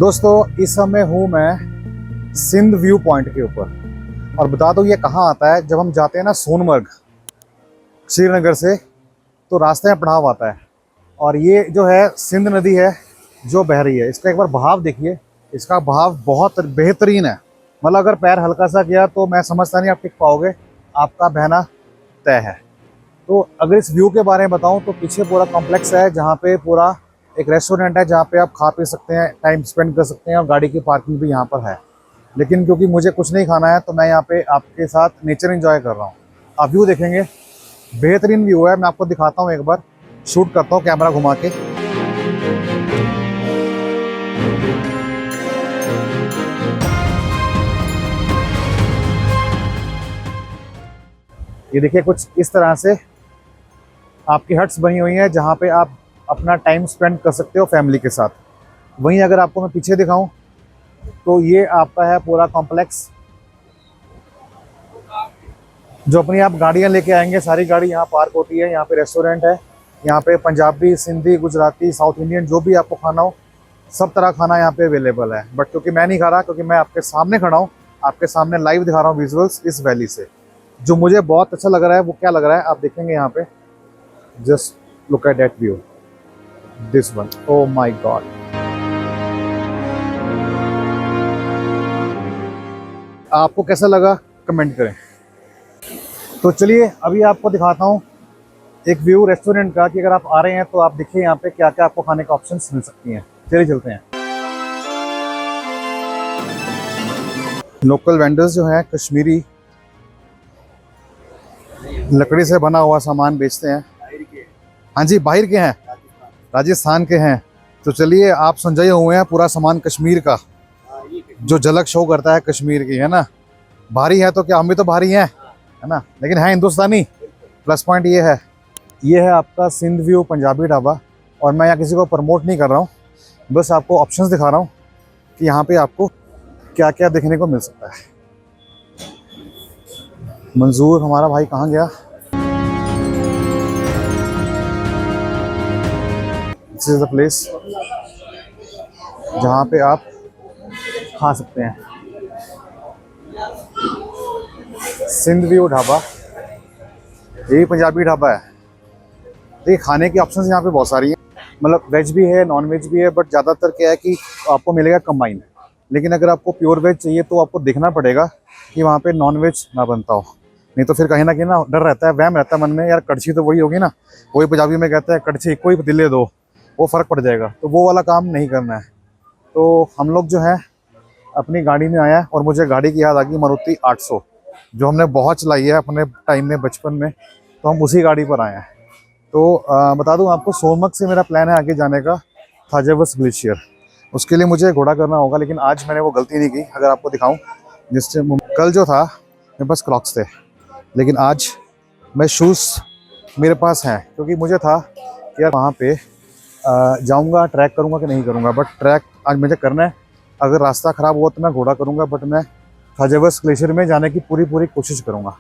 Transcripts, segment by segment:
दोस्तों इस समय हूँ मैं सिंध व्यू पॉइंट के ऊपर। और बता दो ये कहाँ आता है। जब हम जाते हैं ना सोनमर्ग श्रीनगर से, तो रास्ते में पड़ाव आता है और ये जो है सिंध नदी है जो बह रही है। इसका एक बार बहाव देखिए, इसका बहाव बहुत बेहतरीन है। मतलब अगर पैर हल्का सा किया तो मैं समझता नहीं आप टिक पाओगे, आपका बहना तय है। तो अगर इस व्यू के बारे में बताऊं तो पीछे पूरा कॉम्प्लेक्स है जहाँ पे पूरा एक रेस्टोरेंट है जहाँ पे आप खा पी सकते हैं, टाइम स्पेंड कर सकते हैं और गाड़ी की पार्किंग भी यहाँ पर है। लेकिन क्योंकि मुझे कुछ नहीं खाना है तो मैं यहाँ पे आपके साथ नेचर एंजॉय कर रहा हूँ। आप व्यू देखेंगे, बेहतरीन व्यू है। मैं आपको दिखाता हूँ, एक बार शूट करता हूँ कैमरा घुमा के। ये देखिए कुछ इस तरह से आपकी हट्स बनी हुई हैं जहाँ पे आप अपना टाइम स्पेंड कर सकते हो फैमिली के साथ। वहीं अगर आपको मैं पीछे दिखाऊं तो ये आपका है पूरा कॉम्प्लेक्स, जो अपनी आप गाड़ियाँ लेके आएंगे सारी गाड़ी यहाँ पार्क होती है। यहाँ पे रेस्टोरेंट है, यहाँ पे पंजाबी, सिंधी, गुजराती, साउथ इंडियन जो भी आपको खाना हो सब तरह खाना यहाँ पे अवेलेबल है। बट क्योंकि मैं नहीं खा रहा, क्योंकि मैं आपके सामने खड़ा हूँ, आपके सामने लाइव दिखा रहा हूँ विजुअल्स इस वैली से। जो मुझे बहुत अच्छा लग रहा है वो क्या लग रहा है आप देखेंगे यहाँ पे। Just look at that view, this one, oh my God. आपको कैसा लगा कमेंट करें। तो चलिए अभी आपको दिखाता हूँ एक व्यू रेस्टोरेंट का, कि अगर आप आ रहे हैं तो आप देखिए यहाँ पे क्या क्या आपको खाने का ऑप्शंस मिल सकती हैं। चलिए चलते हैं। लोकल वेंडर्स जो हैं कश्मीरी लकड़ी से बना हुआ सामान बेचते हैं। हाँ जी, बाहर के हैं, राजस्थान के हैं। तो चलिए आप संजय हुए हैं पूरा सामान कश्मीर का, जो झलक शो करता है कश्मीर की, है ना। भारी है तो क्या, हम भी तो भारी हैं, है ना, लेकिन है हिंदुस्तानी। प्लस पॉइंट ये है आपका सिंध व्यू पंजाबी ढाबा। और मैं यहाँ किसी को प्रमोट नहीं कर रहा हूँ, बस आपको ऑप्शंस दिखा रहा हूँ कि यहाँ पे आपको क्या क्या देखने को मिल सकता है। मंजूर हमारा भाई कहाँ गया। दिस इज द प्लेस जहाँ पे आप खा सकते हैं। सिंध व्यू ढाबा, यही पंजाबी ढाबा है। देखिए खाने की ऑप्शंस यहाँ पे बहुत सारी हैं, मतलब वेज भी है, नॉन वेज भी है, बट ज़्यादातर क्या है कि आपको मिलेगा कंबाइन। लेकिन अगर आपको प्योर वेज चाहिए तो आपको देखना पड़ेगा कि वहाँ पे नॉन वेज ना बनता हो, नहीं तो फिर कहीं ना कहीं ना डर रहता है, वहम रहता है मन में, यार कड़छी तो वही होगी ना, वही पंजाबी में कहते हैं कड़छी कोई दिले दो, वो फ़र्क पड़ जाएगा। तो वो वाला काम नहीं करना है। तो हम लोग जो है अपनी गाड़ी में आया और मुझे गाड़ी की याद आ गई मारुति 800, जो हमने बहुत चलाई है अपने टाइम में बचपन में, तो हम उसी गाड़ी पर आए हैं। तो बता दूं आपको, सोनमर्ग से मेरा प्लान है आगे जाने का थाजावस ग्लेशियर। उसके लिए मुझे घोड़ा करना होगा, लेकिन आज मैंने वो गलती नहीं की। अगर आपको दिखाऊं, जिससे कल जो था मेरे पास क्रॉक्स थे, लेकिन आज मैं शूज़ मेरे पास हैं, क्योंकि मुझे था कि यार वहाँ पे जाऊँगा ट्रैक करूँगा कि नहीं करूँगा, बट ट्रैक आज मुझे करना है। अगर रास्ता ख़राब हुआ तो मैं घोड़ा करूँगा, बट मैं थाजावस ग्लेशियर में जाने की पूरी कोशिश करूँगा।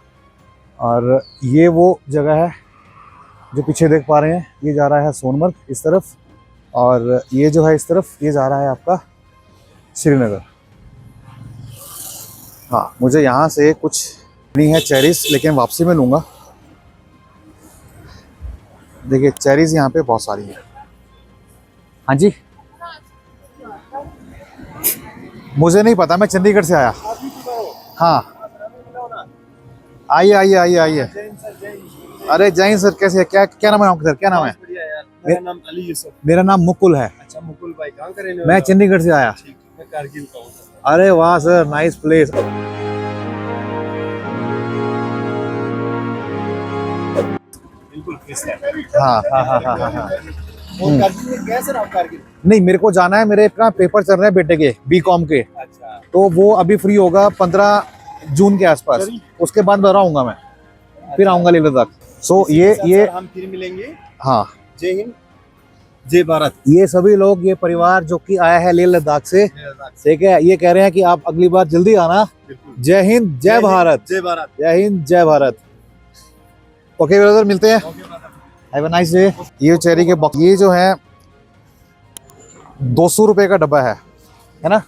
और ये वो जगह है जो पीछे देख पा रहे हैं, ये जा रहा है सोनमर्ग इस तरफ, और ये जो है इस तरफ, ये जा रहा है आपका श्रीनगर। हाँ, मुझे यहाँ से कुछ नहीं है चेरीज, लेकिन वापसी में लूँगा। देखिए चेरीज यहाँ पे बहुत सारी हैं। हाँ जी, मुझे नहीं पता, मैं चंडीगढ़ से आया। हाँ आइए आइए आइए आइए। अरे जैन सर, कैसे, क्या क्या नाम है आपका सर, क्या नाम है? मेरा नाम अली यूसुफ। मेरा नाम मुकुल है। अच्छा मुकुल भाई, कहाँ का रहने मैं वाले हो? चंडीगढ़ से आया। ठीक, मैं कारगिल का हूँ। अरे वाह सर, नाइस प्लेस। बिल्कुल पीस है। हाँ हाँ हाँ हाँ हाँ हाँ। वो कारगिल में गए सर आप कारगिल? नहीं, मेरे को जाना है, मेरे अपना पेपर चल रहे हैं बेटे के बीकॉम के, अच्छा। तो वो अभी फ्री होगा 15 जून के आसपास। उसके बाद बता आऊँगा मैं, फिर आऊँगा लेह लद्दाख। सो ये हम फिर मिलेंगे। हाँ, जय हिंद, जय भारत। ये सभी लोग, ये परिवार जो कि आया है लेह लद्दाख से, ठीक है, ये कह रहे हैं कि आप अगली बार जल्दी आना। जय हिंद, जय भारत। जय भारत। जय हिंद, जय भारत। ओके ब्रदर, मिलते हैं। Have a nice day. ये चेरी के बॉक्स, ये जो है 200 रुपये का डब्बा है। है ना,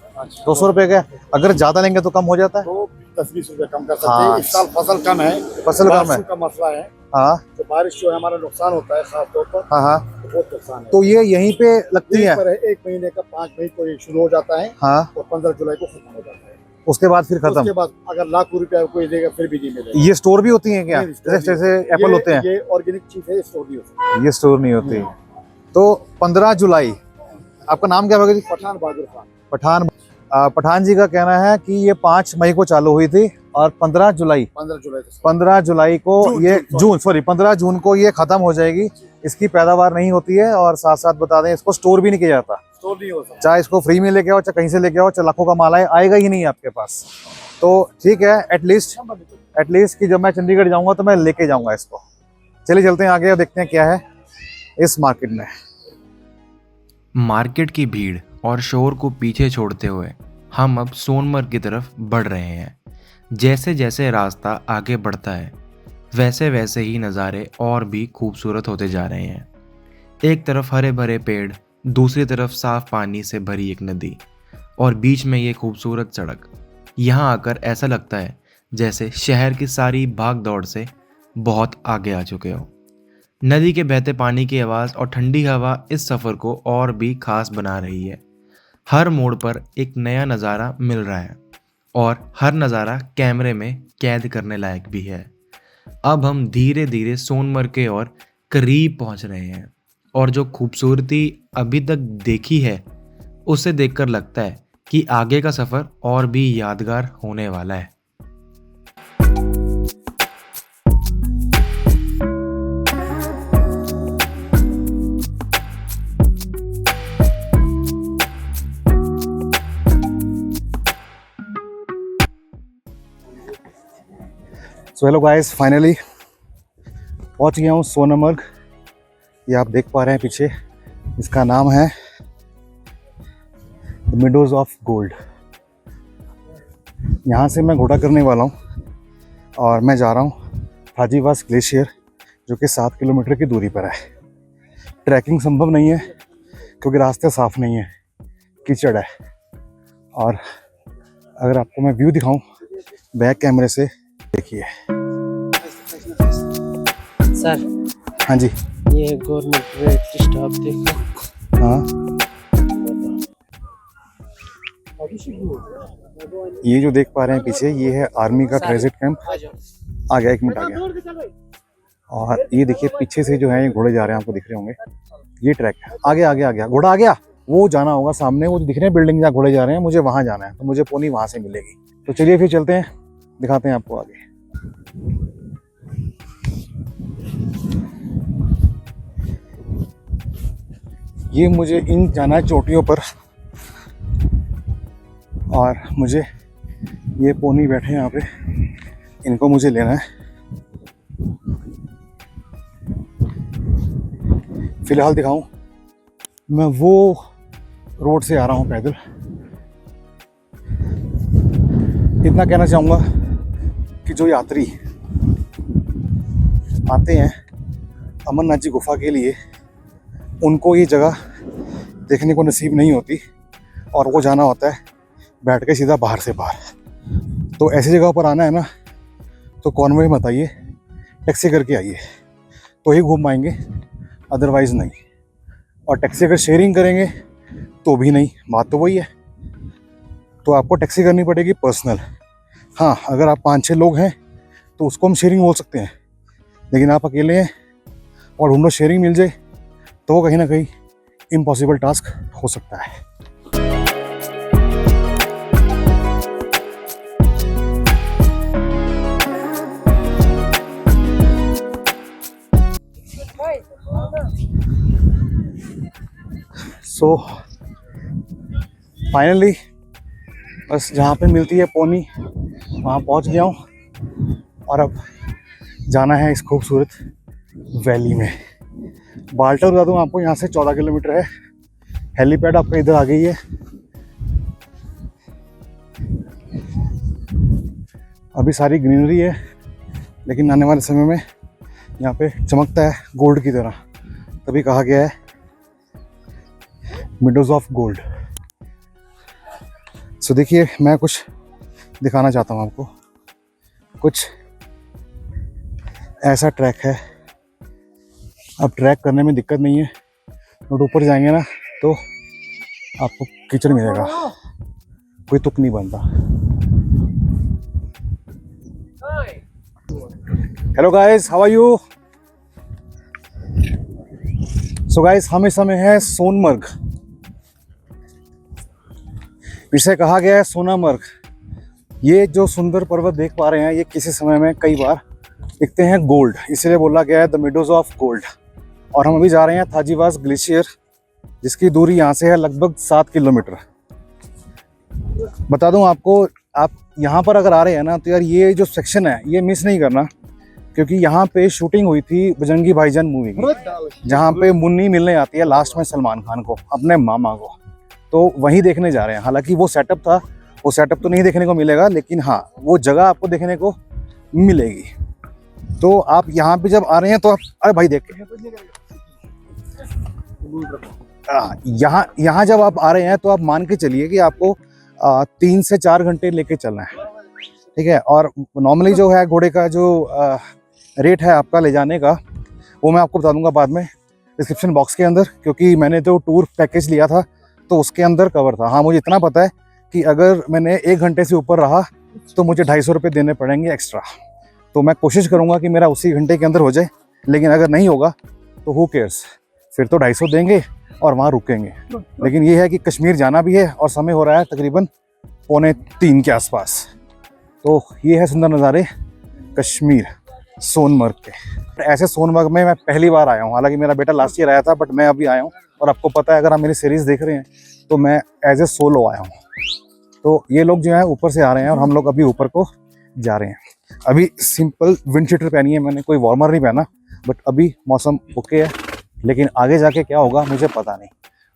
200 रुपए का। अगर ज्यादा लेंगे तो कम हो जाता है। तो 10-20 रुपए कम कर सकते हाँ। हैं। इस साल फसल कम है, फसल कम है। बारिशों का मसला है, हाँ तो बारिश जो है हमारा नुकसान होता है खास तौर पर, हाँ हाँ। तो बहुत नुकसान है। तो ये यहीं पे लगती यहीं है। पर है, 1 महीने का 5 मई को ये शुरू हो जाता है हाँ, और 15 जुलाई को खत्म हो जाता है। उसके बाद फिर उसके खत्म। बाद अगर लाखों रुपया कोई देगा फिर भी नहीं मिलेगा। ये स्टोर भी होती है क्या, नहीं, स्टोर जैसे नहीं जैसे होता। एप्पल होते हैं? ये ऑर्गेनिक चीज है, स्टोर नहीं होता। ये स्टोर नहीं होती। तो 15 जुलाई, आपका नाम क्या होगा जी? पठान बहादुर खान। पठान। पठान जी का कहना है कि ये 5 मई को चालू हुई थी और 15 जुलाई 15 जुलाई को ये जून 15 जून को ये खत्म हो जाएगी। इसकी पैदावार नहीं होती है और साथ साथ बता दें इसको स्टोर भी नहीं किया जाता। स्टोर नहीं होता। चाहे इसको फ्री में लेके आओ, चाहे कहीं से लेके आओ, चाहे लाखों का माल आएगा ही नहीं आपके पास। तो ठीक है, एटलीस्ट कि जब मैं चंडीगढ़ जाऊंगा तो मैं लेके जाऊंगा इसको। चलिए चलते हैं आगे और देखते हैं क्या है इस मार्केट में। मार्केट की भीड़ और शोर को पीछे छोड़ते हुए हम अब सोनमर्ग की तरफ बढ़ रहे हैं। जैसे जैसे रास्ता आगे बढ़ता है वैसे वैसे ही नज़ारे और भी खूबसूरत होते जा रहे हैं। एक तरफ हरे भरे पेड़, दूसरी तरफ साफ पानी से भरी एक नदी और बीच में ये खूबसूरत सड़क। यहाँ आकर ऐसा लगता है जैसे शहर की सारी भाग दौड़ से बहुत आगे आ चुके हो। नदी के बहते पानी की आवाज़ और ठंडी हवा इस सफ़र को और भी खास बना रही है। हर मोड़ पर एक नया नज़ारा मिल रहा है और हर नज़ारा कैमरे में कैद करने लायक भी है। अब हम धीरे धीरे सोनमर्ग के और करीब पहुंच रहे हैं और जो खूबसूरती अभी तक देखी है उसे देखकर लगता है कि आगे का सफ़र और भी यादगार होने वाला है। सो हेलो गाइस, फाइनली पहुंच गया हूँ सोनमर्ग। ये आप देख पा रहे हैं पीछे, इसका नाम है द मिडोज ऑफ गोल्ड। यहाँ से मैं घोड़ा करने वाला हूँ और मैं जा रहा हूँ हाजीवास ग्लेशियर, जो कि 7 किलोमीटर की दूरी पर है। ट्रैकिंग संभव नहीं है क्योंकि रास्ते साफ नहीं है, कीचड़ है। और अगर आपको मैं व्यू दिखाऊं बैक कैमरे से, देखिए। सर, हाँ जी। ये गवर्नमेंट रेट स्टॉप देखो। हाँ, ये जो देख पा रहे हैं पीछे, ये है आर्मी का ट्रांजिट कैंप। आ गया, 1 मिनट आ गया। और ये देखिए पीछे से जो है ये घोड़े जा रहे हैं, आपको दिख रहे होंगे। ये ट्रैक है, आगे आगे आ गया घोड़ा, आ गया। वो जाना होगा सामने, वो जो दिख रहे हैं बिल्डिंग जहाँ घोड़े जा रहे हैं, मुझे वहाँ जाना है, तो मुझे पोनी वहाँ से मिलेगी। तो चलिए फिर चलते हैं, दिखाते हैं आपको आगे। ये मुझे इन जाना है चोटियों पर और मुझे ये पोनी बैठे हैं यहाँ पे, इनको मुझे लेना है। फिलहाल दिखाऊं, मैं वो रोड से आ रहा हूँ पैदल। इतना कहना चाहूँगा कि जो यात्री आते हैं अमरनाथ जी गुफा के लिए, उनको ये जगह देखने को नसीब नहीं होती और वो जाना होता है बैठ के सीधा बाहर से बाहर। तो ऐसी जगह पर आना है ना, तो कॉन्वॉय मत आइए, टैक्सी करके आइए, तो ही घूम पाएंगे, अदरवाइज़ नहीं। और टैक्सी अगर शेयरिंग करेंगे तो भी नहीं, बात तो वही है। तो आपको टैक्सी करनी पड़ेगी पर्सनल। हाँ, अगर आप 5-6 लोग हैं तो उसको हम शेयरिंग बोल सकते हैं, लेकिन आप अकेले हैं और हम लोग शेयरिंग मिल जाए तो वो कहीं ना कहीं इम्पॉसिबल टास्क हो सकता है। सो फाइनली बस जहाँ पे मिलती है पोनी वहाँ पहुँच गया हूँ और अब जाना है इस खूबसूरत वैली में। बाल्टर बता दूँ आपको, यहाँ से 14 किलोमीटर है। हेलीपैड आपका इधर आ गई है। अभी सारी ग्रीनरी है, लेकिन आने वाले समय में यहाँ पे चमकता है गोल्ड की तरह, तभी कहा गया है मिडोज ऑफ गोल्ड। सो देखिए, मैं कुछ दिखाना चाहता हूँ आपको। कुछ ऐसा ट्रैक है। अब ट्रैक करने में दिक्कत नहीं है, बट ऊपर जाएंगे ना तो आपको कीचड़ मिलेगा, कोई तुक नहीं बनता। Hello guys, how are you? So guys, हम इस समय है सोनमर्ग। इसे कहा गया है सोनामर्ग। ये जो सुंदर पर्वत देख पा रहे हैं, ये किसी समय में कई बार दिखते हैं गोल्ड, इसलिए बोला गया है द मिडोज ऑफ गोल्ड। और हम अभी जा रहे हैं थाजीवास ग्लेशियर, जिसकी दूरी यहाँ से है लगभग 7 किलोमीटर। बता दूं आपको, आप यहाँ पर अगर आ रहे हैं ना, तो यार ये जो सेक्शन है ये मिस नहीं करना, क्योंकि यहाँ पे शूटिंग हुई थी बजरंगी भाईजान मूवी की, जहाँ पे मुन्नी मिलने आती है लास्ट में सलमान खान को, अपने मामा को। तो वहीं देखने जा रहे हैं। हालांकि वो सेटअप था, वो सेटअप तो नहीं देखने को मिलेगा, लेकिन हाँ, वो जगह आपको देखने को मिलेगी। तो आप यहाँ पे जब आ रहे हैं तो आप, अरे भाई देख, यहाँ जब आप आ रहे हैं तो आप मान के चलिए कि आपको 3 से 4 घंटे लेके चलना है, ठीक है। और नॉर्मली जो है घोड़े का जो रेट है आपका ले जाने का, वो मैं आपको बता दूंगा बाद में डिस्क्रिप्शन बॉक्स के अंदर, क्योंकि मैंने तो टूर पैकेज लिया था तो उसके अंदर कवर था। हाँ, मुझे इतना पता है कि अगर मैंने 1 घंटे से ऊपर रहा तो मुझे 250 रुपये देने पड़ेंगे एक्स्ट्रा। तो मैं कोशिश करूँगा कि मेरा उसी घंटे के अंदर हो जाए, लेकिन अगर नहीं होगा तो हु केयर्स, फिर तो 250 देंगे और वहाँ रुकेंगे। लेकिन ये है कि कश्मीर जाना भी है और समय हो रहा है तकरीबन 2:45 के आसपास। तो ये है सुंदर नज़ारे कश्मीर सोनमर्ग के। ऐसे सोनमर्ग में मैं पहली बार आया हूँ। हालांकि मेरा बेटा लास्ट ईयर आया था, बट मैं अभी आया हूँ। और आपको पता है, अगर आप मेरी सीरीज़ देख रहे हैं तो मैं एज ए सोलो आया हूँ। तो ये लोग जो है ऊपर से आ रहे हैं और हम लोग अभी ऊपर को जा रहे हैं। अभी सिंपल विंड शीटर पहनी है मैंने, कोई वार्मर नहीं पहना, बट अभी मौसम ओके है। लेकिन आगे जाके क्या होगा मुझे पता नहीं।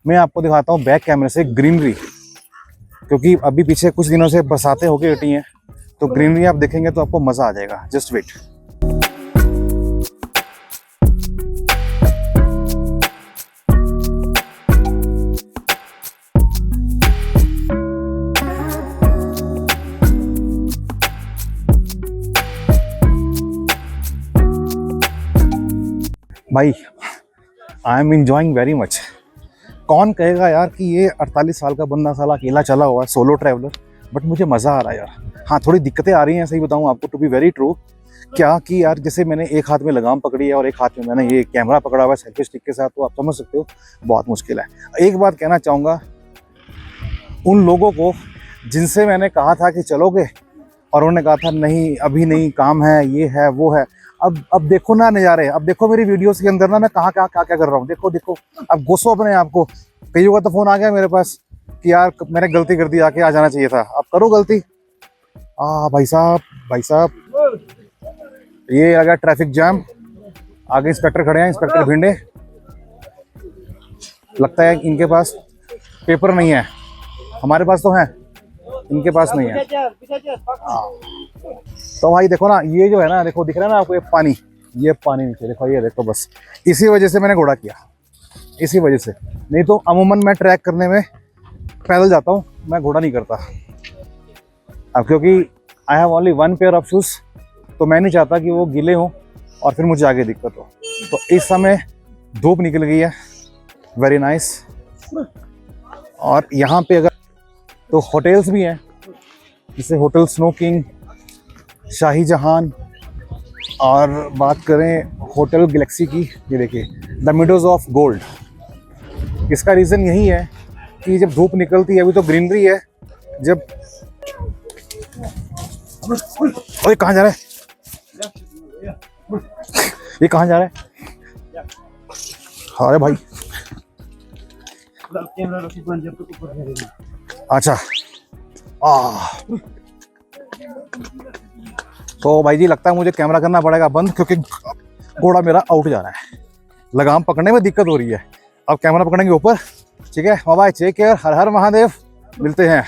मैं आपको दिखाता हूँ बैक कैमरे से ग्रीनरी, क्योंकि अभी पीछे कुछ दिनों से बरसातें होके हटी हैं, तो ग्रीनरी आप देखेंगे तो आपको मज़ा आ जाएगा। Just wait. भाई, I am enjoying very much. कौन कहेगा यार कि ये 48 साल का बंदा साला अकेला चला हुआ है, सोलो ट्रैवलर, बट मुझे मज़ा आ रहा है यार। हाँ, थोड़ी दिक्कतें आ रही हैं, सही बताऊँ आपको, टू बी वेरी ट्रू। क्या कि यार, जैसे मैंने एक हाथ में लगाम पकड़ी है और एक हाथ में मैंने ये कैमरा पकड़ा हुआ है सेल्फी स्टिक के साथ, तो आप समझ सकते हो बहुत मुश्किल है। एक बात कहना चाहूँगा उन लोगों को जिनसे मैंने कहा था कि चलोगे और उन्होंने कहा था नहीं अभी नहीं, काम है, ये है वो है। अब देखो ना नज़ारे, अब देखो मेरी वीडियोस के अंदर ना मैं कहाँ क्या कर रहा हूँ। देखो देखो, अब गुस्सो अपने आप को। कईयों का तो फ़ोन आ गया मेरे पास कि यार मैंने गलती कर दी, आके आ जाना चाहिए था। अब करो गलती। भाई साहब, ये आ गया ट्रैफिक जाम। आगे इंस्पेक्टर खड़े हैं, इंस्पेक्टर भिंडे। लगता है इनके पास पेपर नहीं है, हमारे पास तो है, इनके पास नहीं है। तो भाई देखो ना, ये जो है ना, देखो दिख रहा है ना आपको, ये पानी नीचे देखो, ये देखो। बस इसी वजह से मैंने घोड़ा किया, इसी वजह से। नहीं तो अमूमन मैं ट्रैक करने में पैदल जाता हूँ, मैं घोड़ा नहीं करता। अब क्योंकि I have only 1 pair of shoes, तो मैं नहीं चाहता कि वो गीले हों और फिर मुझे आगे दिक्कत हो। तो इस समय धूप निकल गई है, वेरी नाइस। और यहाँ पे अगर तो होटल्स भी हैं, जैसे होटल स्नो किंग, शाही जहान, और बात करें होटल गैलेक्सी की, ये देखिए द मिडोज ऑफ गोल्ड। इसका रीज़न यही है कि जब धूप निकलती है, अभी तो ग्रीनरी है, जब ओए कहाँ जा रहा है, ये कहाँ जा रहा है? अरे भाई, अच्छा तो भाई जी लगता है मुझे कैमरा करना पड़ेगा बंद, क्योंकि घोड़ा मेरा आउट जा रहा है। लगाम पकड़ने में दिक्कत हो रही है, अब कैमरा पकड़ेंगे ऊपर। ठीक है, बाय, टेक केयर, हर हर महादेव, मिलते हैं।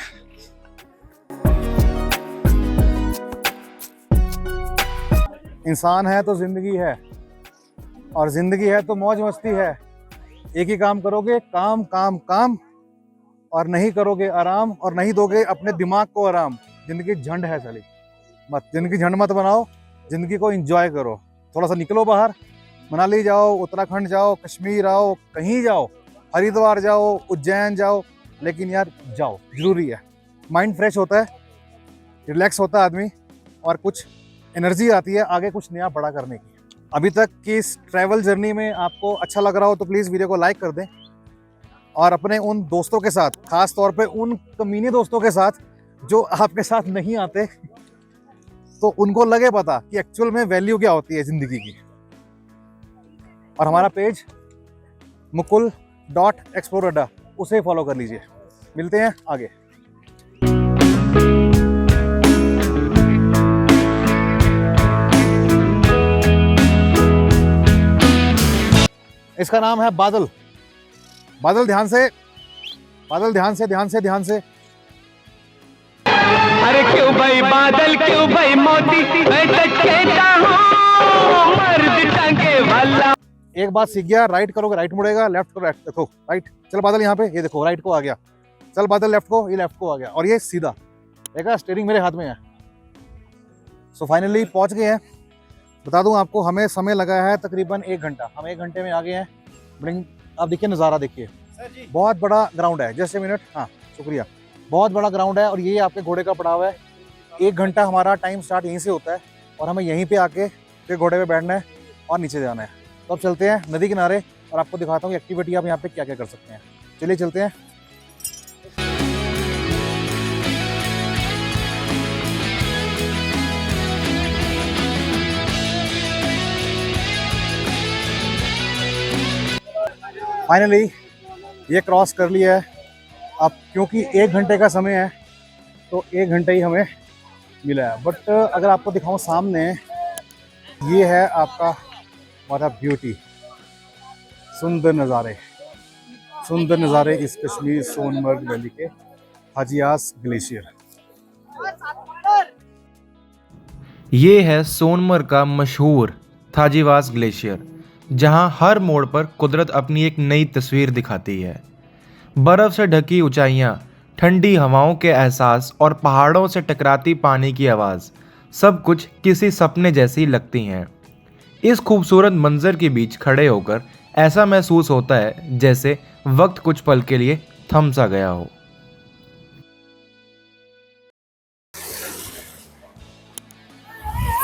इंसान है तो जिंदगी है, और जिंदगी है तो मौज मस्ती है। एक ही काम करोगे, काम काम काम, और नहीं करोगे आराम और नहीं दोगे अपने दिमाग को आराम, जिंदगी झंड है साली। मत जिंदगी झंड मत बनाओ, जिंदगी को एंजॉय करो। थोड़ा सा निकलो बाहर, मनाली जाओ, उत्तराखंड जाओ, कश्मीर आओ, कहीं जाओ, हरिद्वार जाओ, उज्जैन जाओ, लेकिन यार जाओ, जरूरी है। माइंड फ्रेश होता है, रिलैक्स होता है आदमी, और कुछ एनर्जी आती है आगे कुछ नया बड़ा करने की। अभी तक की इस ट्रैवल जर्नी में आपको अच्छा लग रहा हो तो प्लीज़ वीडियो को लाइक कर दें, और अपने उन दोस्तों के साथ, खास तौर पे उन कमीने दोस्तों के साथ जो आपके साथ नहीं आते, तो उनको लगे पता कि एक्चुअल में वैल्यू क्या होती है ज़िंदगी की। और हमारा पेज मुकुल.explorer उसे फॉलो कर लीजिए। मिलते हैं आगे। इसका नाम है बादल। बादल ध्यान से, बादल ध्यान से, ध्यान से, ध्यान से। अरे क्यों भाई बादल, क्यों भाई मोती, मैं तो कहता हूँ मर्द टांगे वाला। एक बात सीख गया, राइट करोगे राइट मुड़ेगा, लेफ्ट करो लेफ्ट। देखो राइट, चल बादल यहाँ पे, ये देखो राइट को आ गया। चल बादल लेफ्ट को, ये लेफ्ट को आ गया, और ये सीधा। देखा, स्टीयरिंग मेरे हाथ में है। सो फाइनली पहुँच गए हैं। बता दूं आपको, हमें समय लगा है तकरीबन 1 घंटा। हम 1 घंटे में आ गए हैं। बड़िंग, आप देखिए नज़ारा देखिए, बहुत बड़ा ग्राउंड है। जस्ट ए मिनट, हाँ शुक्रिया। बहुत बड़ा ग्राउंड है, और ये आपके घोड़े का पड़ाव है। 1 घंटा हमारा टाइम स्टार्ट यहीं से होता है, और हमें यहीं पे आके फिर घोड़े पे बैठना है और नीचे जाना है। तो अब चलते हैं नदी किनारे, और आपको दिखाता हूँ एक्टिविटी आप यहाँ पे क्या क्या कर सकते हैं। चलिए चलते हैं। फाइनली ये क्रॉस कर लिया है। अब क्योंकि 1 घंटे का समय है, तो 1 घंटा ही हमें मिला है। बट अगर आपको दिखाऊं सामने, ये है आपका वाटर ब्यूटी। सुंदर नज़ारे, सुंदर नज़ारे इस कश्मीर सोनमर्ग वैली के हाजियास ग्लेशियर। ये है सोनमर्ग का मशहूर थाजीवास ग्लेशियर, जहां हर मोड़ पर कुदरत अपनी एक नई तस्वीर दिखाती है। बर्फ से ढकी ऊंचाइयां, ठंडी हवाओं के एहसास और पहाड़ों से टकराती पानी की आवाज़, सब कुछ किसी सपने जैसी लगती हैं। इस खूबसूरत मंजर के बीच खड़े होकर ऐसा महसूस होता है जैसे वक्त कुछ पल के लिए थम सा गया हो।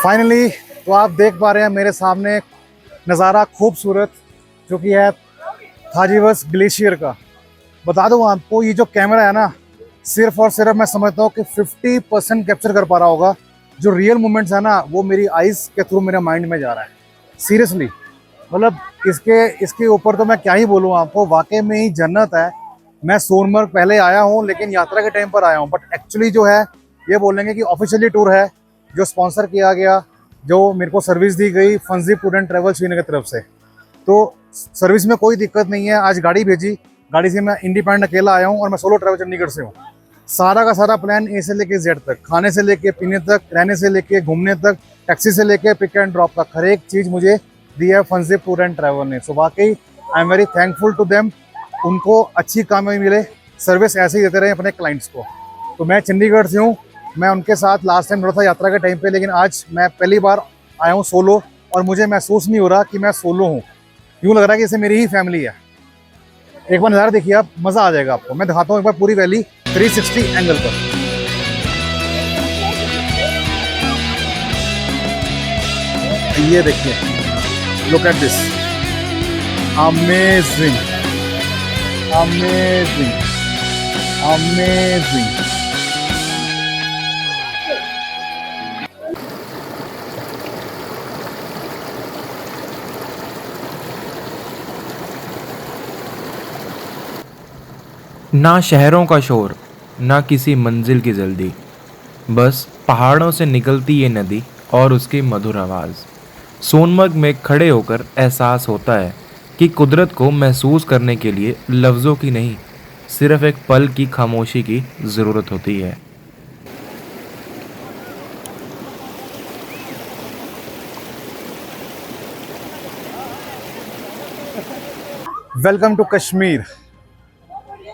फाइनली तो आप देख पा रहे हैं मेरे सामने नज़ारा खूबसूरत, जो कि है थाजीवास ग्लेशियर का। बता दूं आपको, ये जो कैमरा है ना, सिर्फ और सिर्फ मैं समझता हूँ कि 50% कैप्चर कर पा रहा होगा। जो रियल मोमेंट्स है ना, वो मेरी आइज़ के थ्रू मेरे माइंड में जा रहा है। सीरियसली, मतलब इसके ऊपर तो मैं क्या ही बोलूँ आपको, वाकई में ही जन्नत है। मैं सोनमर्ग पहले आया हूँ, लेकिन यात्रा के टाइम पर आया हूँ। बट एक्चुअली जो है, ये बोलेंगे कि ऑफिशियली टूर है, जो स्पॉन्सर किया गया, जो मेरे को सर्विस दी गई fungi tour and travel Srinagar की तरफ से। तो सर्विस में कोई दिक्कत नहीं है। आज गाड़ी भेजी, गाड़ी से मैं इंडिपेंडेंट अकेला आया हूँ, और मैं सोलो ट्रैवल चंडीगढ़ से हूँ। सारा का सारा प्लान ए से लेके जेड तक, खाने से लेके पीने तक, रहने से लेके घूमने तक, टैक्सी से लेके पिक एंड ड्रॉप तक, हर एक चीज़ मुझे दी है फंजी टूर एंड ट्रैवल ने। सो वाकई I am very thankful to them. उनको अच्छी कामयाबी मिले, सर्विस ऐसे ही देते रहे अपने क्लाइंट्स को। तो मैं चंडीगढ़ से हूँ, मैं उनके साथ लास्ट टाइम जुड़ा था यात्रा के टाइम पे, लेकिन आज मैं पहली बार आया हूँ सोलो, और मुझे महसूस नहीं हो रहा कि मैं सोलो हूँ। यूँ लग रहा है कि जैसे मेरी ही फैमिली है। एक बार नज़ारा देखिए आप, मज़ा आ जाएगा आपको। मैं दिखाता हूँ एक बार पूरी वैली 360 एंगल पर। ये देखिए, look at this, amazing, amazing, amazing. ना शहरों का शोर, ना किसी मंजिल की जल्दी, बस पहाड़ों से निकलती ये नदी और उसकी मधुर आवाज़। सोनमर्ग में खड़े होकर एहसास होता है कि कुदरत को महसूस करने के लिए लफ्ज़ों की नहीं, सिर्फ एक पल की खामोशी की ज़रूरत होती है। Welcome to Kashmir.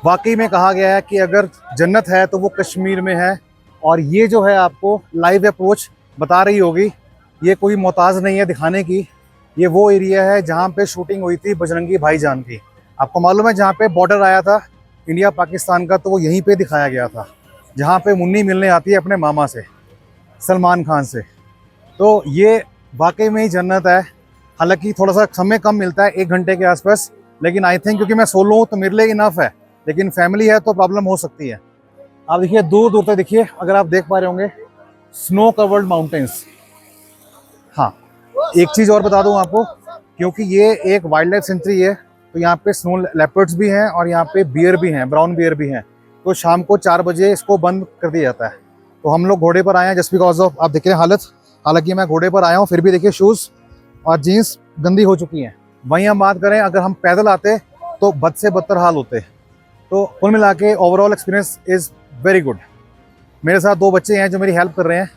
वाकई में कहा गया है कि अगर जन्नत है तो वो कश्मीर में है। और ये जो है आपको लाइव अप्रोच बता रही होगी, ये कोई मोहताज नहीं है दिखाने की। ये वो एरिया है जहाँ पे शूटिंग हुई थी बजरंगी भाईजान की। आपको मालूम है जहाँ पे बॉर्डर आया था इंडिया पाकिस्तान का, तो वो यहीं पे दिखाया गया था, जहाँ पे मुन्नी मिलने आती है अपने मामा से, सलमान खान से। तो ये वाकई में ही जन्नत है। हालांकि थोड़ा सा समय कम मिलता है, 1 घंटे के आसपास, लेकिन आई थिंक क्योंकि मैं सोलो हूँ तो मेरे लिए इनफ है, लेकिन फैमिली है तो प्रॉब्लम हो सकती है। आप देखिए दूर दूर तक देखिए, अगर आप देख पा रहे होंगे स्नो कवर्ड माउंटेन्स। हाँ, एक चीज़ और बता दूं आपको, क्योंकि ये एक वाइल्ड लाइफ सेंचुरी है तो यहाँ पे स्नो लेपर्ड्स भी हैं और यहाँ पे बियर भी हैं, ब्राउन बियर भी हैं। तो शाम को 4 बजे इसको बंद कर दिया जाता है। तो हम लोग घोड़े पर आए हैं जस्ट बिकॉज ऑफ, आप देख रहे हैं हालत, हालांकि मैं घोड़े पर आया हूँ फिर भी देखिए शूज़ और जीन्स गंदी हो चुकी हैं। वहीं हम बात करें अगर हम पैदल आते तो बद से बदतर हाल होते। तो कुल मिला के overall experience is very good. मेरे साथ 2 बच्चे हैं जो मेरी हेल्प कर रहे हैं,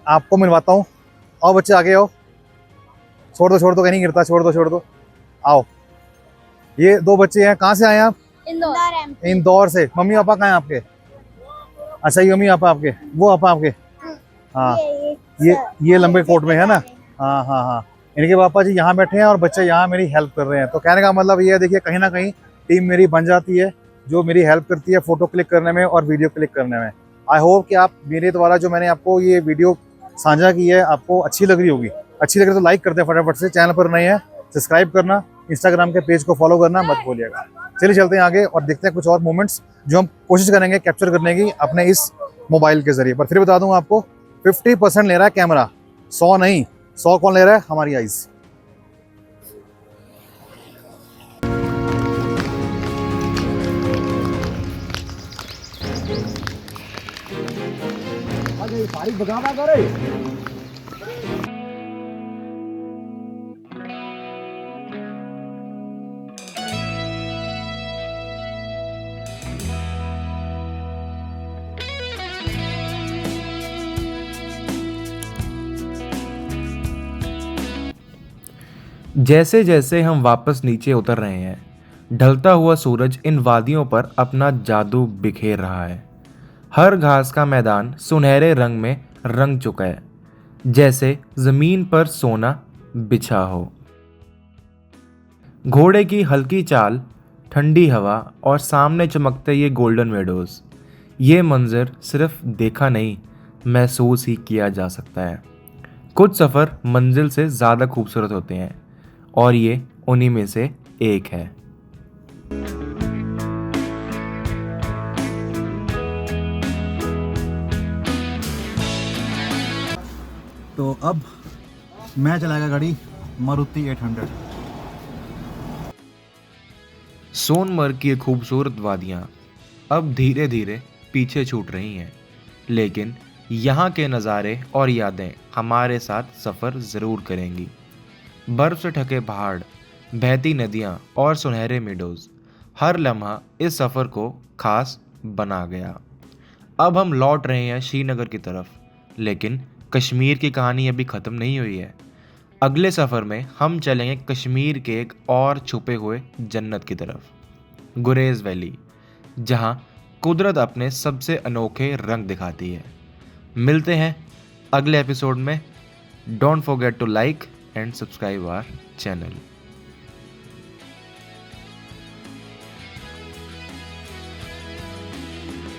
आपको मिलवाता हूँ। आओ बच्चे आगे आओ, छोड़ दो कहीं नहीं गिरता, छोड़ दो आओ। ये 2 बच्चे हैं, कहाँ से आए हैं आप? इंदौर से। मम्मी पापा कहाँ हैं आपके? अच्छा ये मम्मी पापा आपके, वो पापा आपके? हाँ, ये लंबे कोट में है ना? हाँ, इनके पापा जी यहाँ बैठे हैं और बच्चे यहाँ मेरी हेल्प कर रहे हैं। तो कहने का मतलब ये है, देखिए कहीं ना कहीं टीम मेरी बन जाती है जो मेरी हेल्प करती है फ़ोटो क्लिक करने में और वीडियो क्लिक करने में। आई होप कि आप मेरे द्वारा जो मैंने आपको ये वीडियो साझा की है आपको अच्छी लग रही होगी। अच्छी लग रही तो लाइक करते हैं फटाफट से, चैनल पर नए हैं सब्सक्राइब करना, इंस्टाग्राम के पेज को फॉलो करना मत भूलिएगा। चलिए चलते हैं आगे और देखते हैं कुछ और मोमेंट्स जो हम कोशिश करेंगे कैप्चर करने की अपने इस मोबाइल के ज़रिए। पर फिर बता दूँ आपको 50% ले रहा है कैमरा, 100 नहीं। 100 कौन ले रहा है? हमारी आइज़। जैसे जैसे हम वापस नीचे उतर रहे हैं, ढलता हुआ सूरज इन वादियों पर अपना जादू बिखेर रहा है। हर घास का मैदान सुनहरे रंग में रंग चुका है, जैसे जमीन पर सोना बिछा हो। घोड़े की हल्की चाल, ठंडी हवा और सामने चमकते ये गोल्डन मेडोज, ये मंजर सिर्फ देखा नहीं महसूस ही किया जा सकता है। कुछ सफ़र मंजिल से ज़्यादा खूबसूरत होते हैं और ये उन्हीं में से एक है। तो अब मैं चलाएगा गाड़ी मारुति 800। सोनमर्ग की ये खूबसूरत वादियाँ अब धीरे धीरे पीछे छूट रही हैं, लेकिन यहाँ के नज़ारे और यादें हमारे साथ सफ़र ज़रूर करेंगी। बर्फ़ से ढके पहाड़, बहती नदियाँ और सुनहरे मेडोज़, हर लम्हा इस सफ़र को खास बना गया। अब हम लौट रहे हैं श्रीनगर की तरफ, लेकिन कश्मीर की कहानी अभी ख़त्म नहीं हुई है। अगले सफ़र में हम चलेंगे कश्मीर के एक और छुपे हुए जन्नत की तरफ, गुरेज़ वैली, जहाँ कुदरत अपने सबसे अनोखे रंग दिखाती है। मिलते हैं अगले एपिसोड में। Don't forget to like and subscribe our channel.